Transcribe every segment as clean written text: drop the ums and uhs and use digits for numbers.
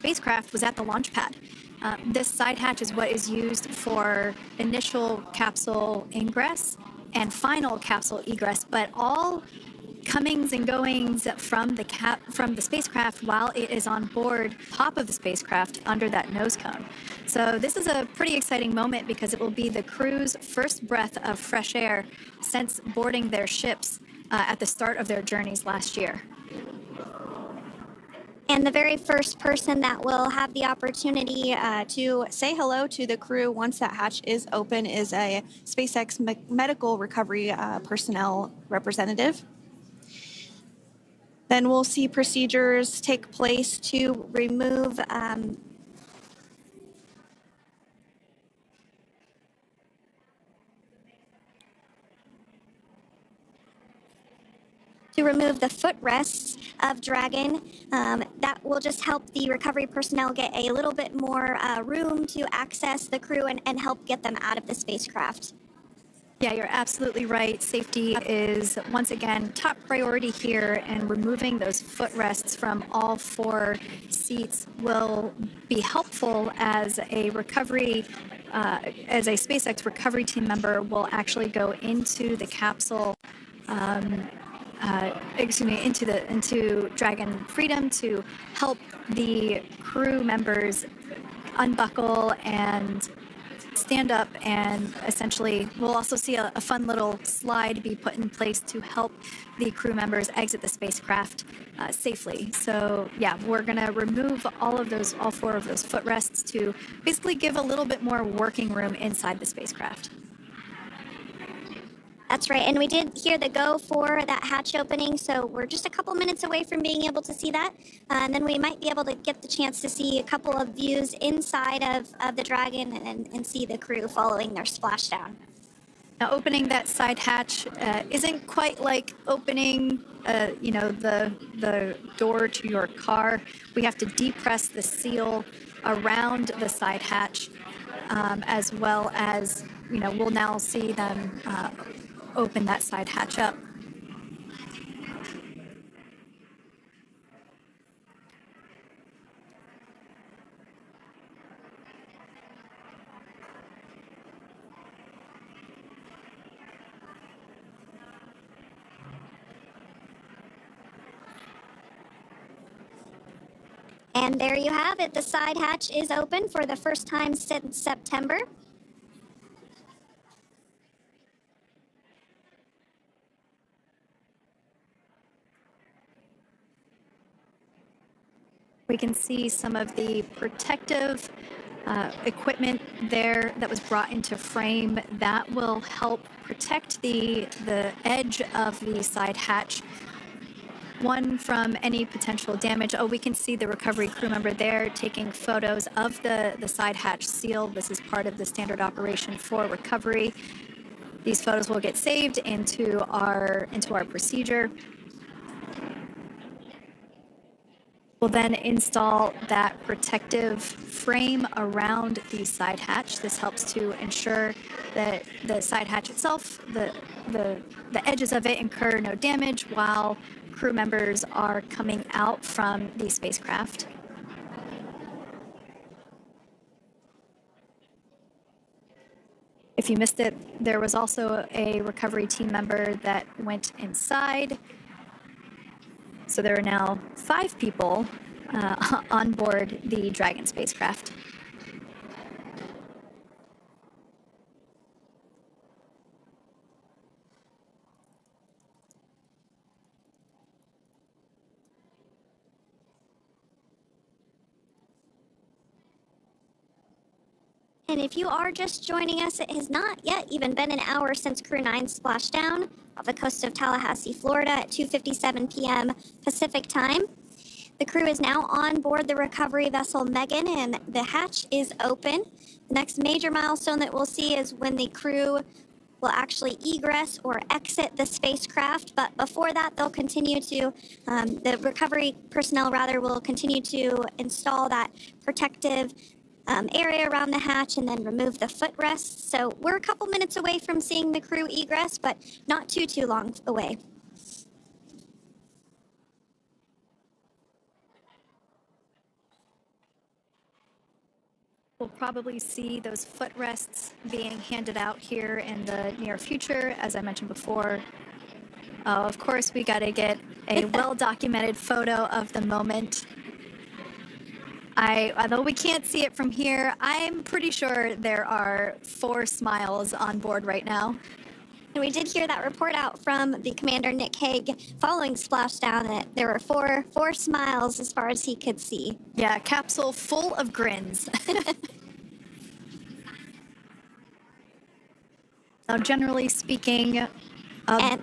spacecraft was at the launch pad. This side hatch is what is used for initial capsule ingress and final capsule egress, but all comings and goings from the spacecraft while it is on board top of the spacecraft under that nose cone. So this is a pretty exciting moment because it will be the crew's first breath of fresh air since boarding their ships at the start of their journeys last year. And the very first person that will have the opportunity to say hello to the crew once that hatch is open is a SpaceX medical recovery personnel representative. Then we'll see procedures take place to remove the footrests of Dragon. That will just help the recovery personnel get a little bit more room to access the crew and help get them out of the spacecraft. Yeah, you're absolutely right. Safety is, once again, top priority here, and removing those footrests from all 4 seats will be helpful as a SpaceX recovery team member will actually go into the capsule, into Dragon Freedom to help the crew members unbuckle and stand up, and essentially we'll also see a fun little slide be put in place to help the crew members exit the spacecraft safely. So yeah, we're going to remove all 4 of those footrests to basically give a little bit more working room inside the spacecraft. That's right, and we did hear the go for that hatch opening, so we're just a couple minutes away from being able to see that, and then we might be able to get the chance to see a couple of views inside of the Dragon and see the crew following their splashdown. Now, opening that side hatch isn't quite like opening, the door to your car. We have to depress the seal around the side hatch, as well as, we'll now see them open that side hatch up. And there you have it. The side hatch is open for the first time since September. We can see some of the protective equipment there that was brought into frame that will help protect the edge of the side hatch, one from any potential damage. Oh, we can see the recovery crew member there taking photos of the side hatch seal. This is part of the standard operation for recovery. These photos will get saved into our procedure. We'll then install that protective frame around the side hatch. This helps to ensure that the side hatch itself, the edges of it, incur no damage while crew members are coming out from the spacecraft. If you missed it, there was also a recovery team member that went inside. So there are now 5 people on board the Dragon spacecraft. And if you are just joining us, it has not yet even been an hour since Crew-9 splashed down off the coast of Tallahassee, Florida at 2:57 p.m. Pacific time. The crew is now on board the recovery vessel Megan, and the hatch is open. The next major milestone that we'll see is when the crew will actually egress or exit the spacecraft. But before that, they'll continue to, the recovery personnel rather, will continue to install that protective area around the hatch and then remove the footrests. So we're a couple minutes away from seeing the crew egress, but not too long away. We'll probably see those footrests being handed out here in the near future, as I mentioned before. Of course, we got to get a well-documented photo of the moment. Although we can't see it from here, I'm pretty sure there are 4 smiles on board right now. And we did hear that report out from the commander, Nick Hague, following Splashdown, that there were four smiles as far as he could see. Yeah, capsule full of grins. Now, generally speaking, and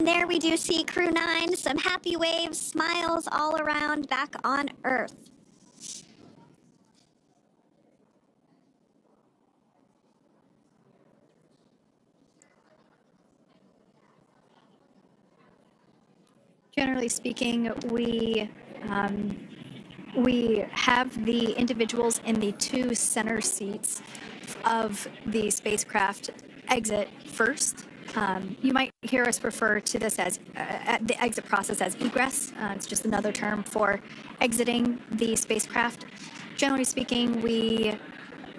there we do see Crew-9, some happy waves, smiles all around back on Earth. generally speaking, we have the individuals in the 2 center seats of the spacecraft exit first. You might hear us refer to this as the exit process as egress. It's just another term for exiting the spacecraft. Generally speaking, we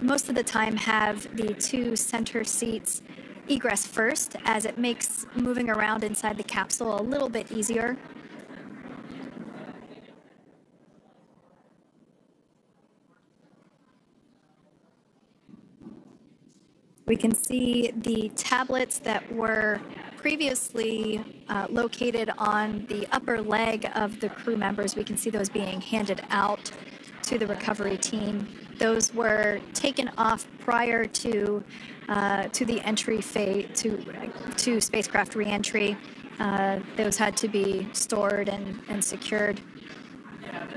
most of the time have the 2 center seats egress first, as it makes moving around inside the capsule a little bit easier. We can see the tablets that were previously located on the upper leg of the crew members. We can see those being handed out to the recovery team. Those were taken off prior to the entry phase, to spacecraft reentry. Those had to be stored and secured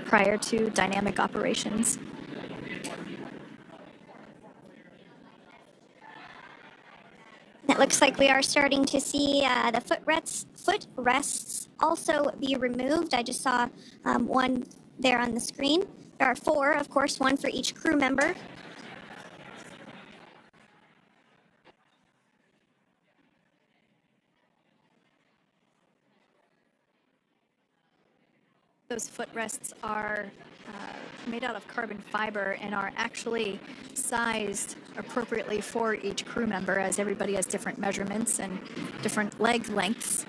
prior to dynamic operations. It looks like we are starting to see the footrests also be removed. I just saw one there on the screen. There are 4, of course, 1 for each crew member. Those footrests are made out of carbon fiber and are actually sized appropriately for each crew member, as everybody has different measurements and different leg lengths.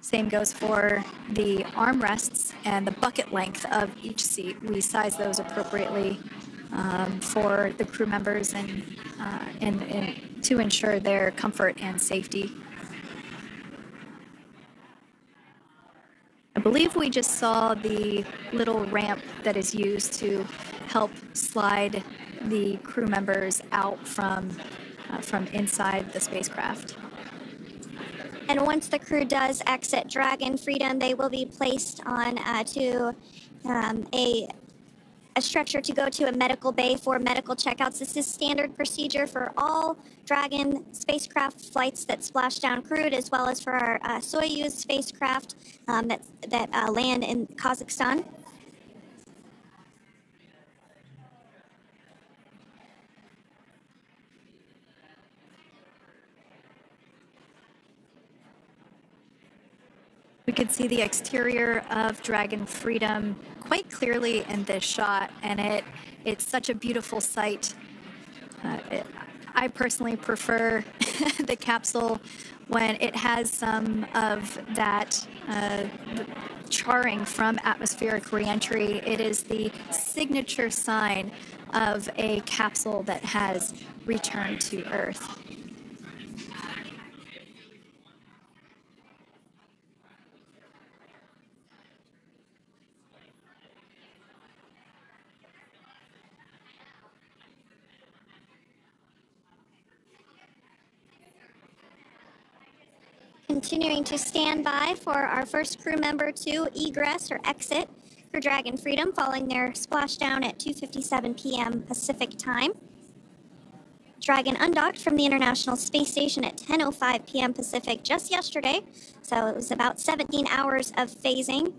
Same goes for the armrests and the bucket length of each seat. We size those appropriately for the crew members and to ensure their comfort and safety. I believe we just saw the little ramp that is used to help slide the crew members out from inside the spacecraft. And once the crew does exit Dragon Freedom, they will be placed on to a stretcher to go to a medical bay for medical checkouts. This is standard procedure for all Dragon spacecraft flights that Splashdown crewed, as well as for our Soyuz spacecraft that land in Kazakhstan. We could see the exterior of Dragon Freedom quite clearly in this shot, and it's such a beautiful sight. I personally prefer the capsule when it has some of that charring from atmospheric reentry. It is the signature sign of a capsule that has returned to Earth. Continuing to stand by for our first crew member to egress or exit for Dragon Freedom, following their splashdown at 2:57 p.m. Pacific time. Dragon undocked from the International Space Station at 10:05 p.m. Pacific just yesterday, so it was about 17 hours of phasing.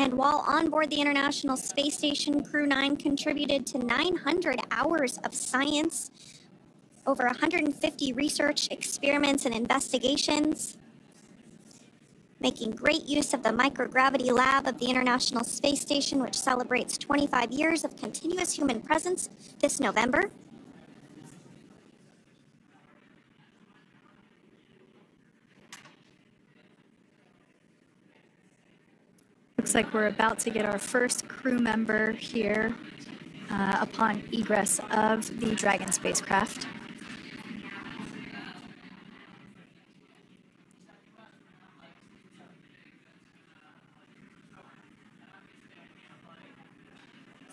And while on board the International Space Station, Crew-9 contributed to 900 hours of science, over 150 research experiments and investigations, making great use of the microgravity lab of the International Space Station, which celebrates 25 years of continuous human presence this November. Looks like we're about to get our first crew member here upon egress of the Dragon spacecraft.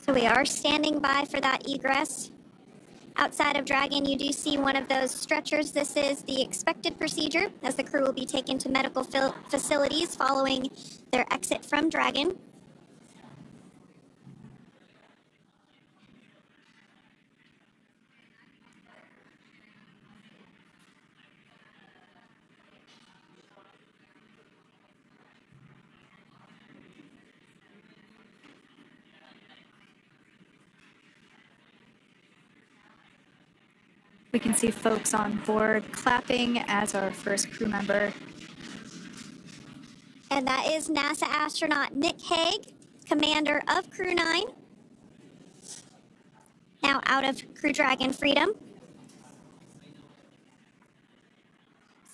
So we are standing by for that egress. Outside of Dragon, you do see one of those stretchers. This is the expected procedure, as the crew will be taken to medical facilities following their exit from Dragon. We can see folks on board clapping as our first crew member. And that is NASA astronaut Nick Hague, commander of Crew-9, now out of Crew Dragon Freedom.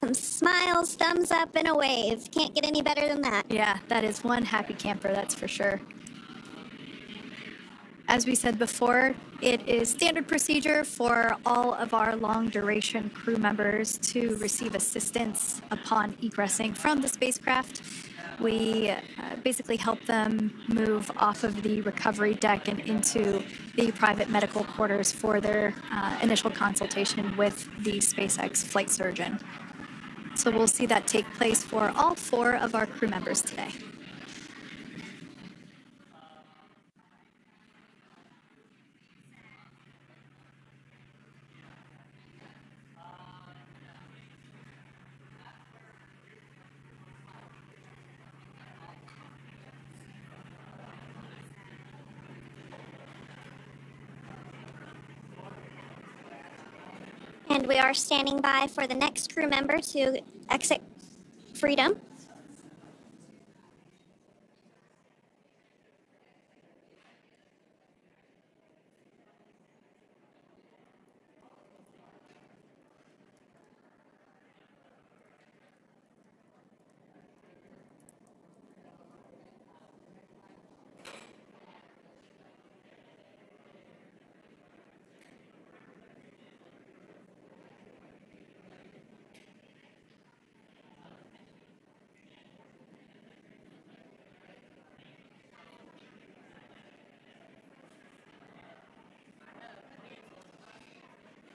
Some smiles, thumbs up, and a wave. Can't get any better than that. Yeah, that is one happy camper, that's for sure. As we said before, it is standard procedure for all of our long-duration crew members to receive assistance upon egressing from the spacecraft. We basically help them move off of the recovery deck and into the private medical quarters for their initial consultation with the SpaceX flight surgeon. So we'll see that take place for all 4 of our crew members today. And we are standing by for the next crew member to exit Freedom.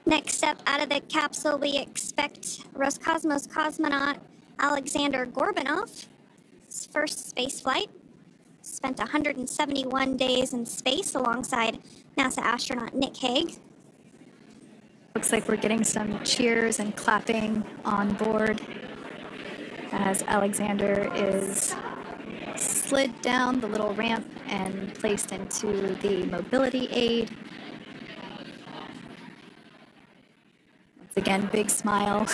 Next up out of the capsule, we expect Roscosmos cosmonaut Alexander Gorbunov. His first space flight. Spent 171 days in space alongside NASA astronaut Nick Hague. Looks like we're getting some cheers and clapping on board as Alexander is slid down the little ramp and placed into the mobility aid. Once again, big smile.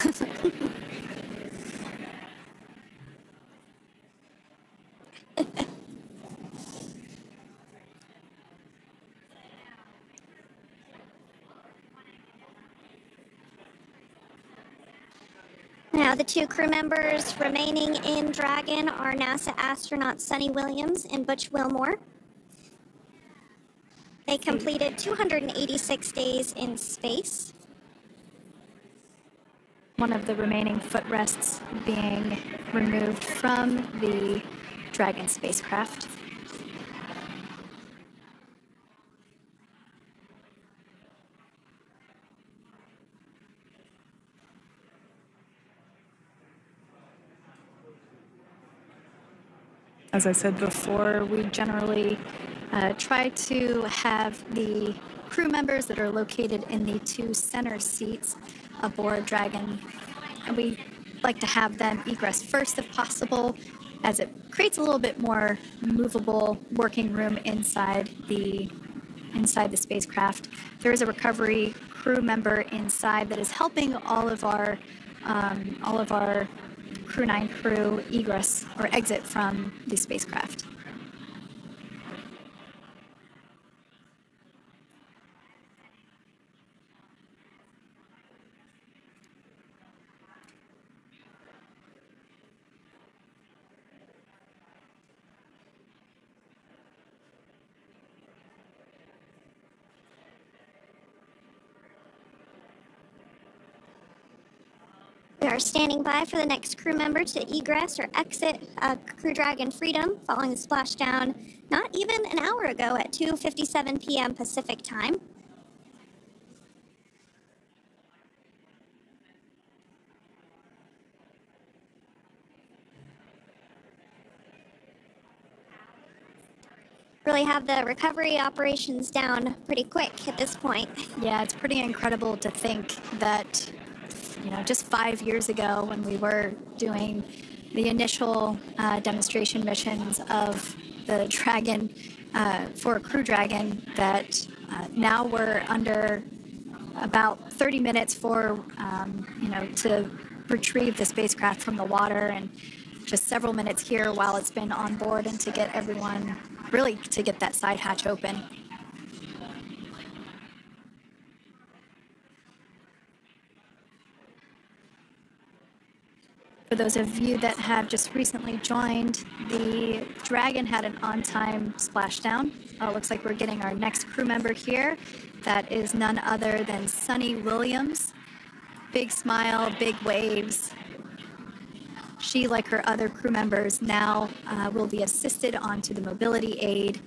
Now, the 2 crew members remaining in Dragon are NASA astronauts Sunny Williams and Butch Wilmore. They completed 286 days in space. One of the remaining footrests being removed from the Dragon spacecraft. As I said before, we generally try to have the crew members that are located in the 2 center seats aboard Dragon, and we like to have them egress first if possible, as it creates a little bit more movable working room inside the spacecraft. There is a recovery crew member inside that is helping all of our Crew-9 crew egress or exit from the spacecraft. We are standing by for the next crew member to egress or exit Crew Dragon Freedom following the splashdown not even an hour ago at 2:57 p.m. Pacific time. Really have the recovery operations down pretty quick at this point. Yeah, it's pretty incredible to think that, just 5 years ago when we were doing the initial demonstration missions of the Dragon for Crew Dragon, that now we're under about 30 minutes for, to retrieve the spacecraft from the water, and just several minutes here while it's been on board, and to get everyone, really to get that side hatch open. For those of you that have just recently joined, the Dragon had an on-time splashdown. Looks like we're getting our next crew member here. That is none other than Sunny Williams. Big smile, big waves. She, like her other crew members, now will be assisted onto the mobility aid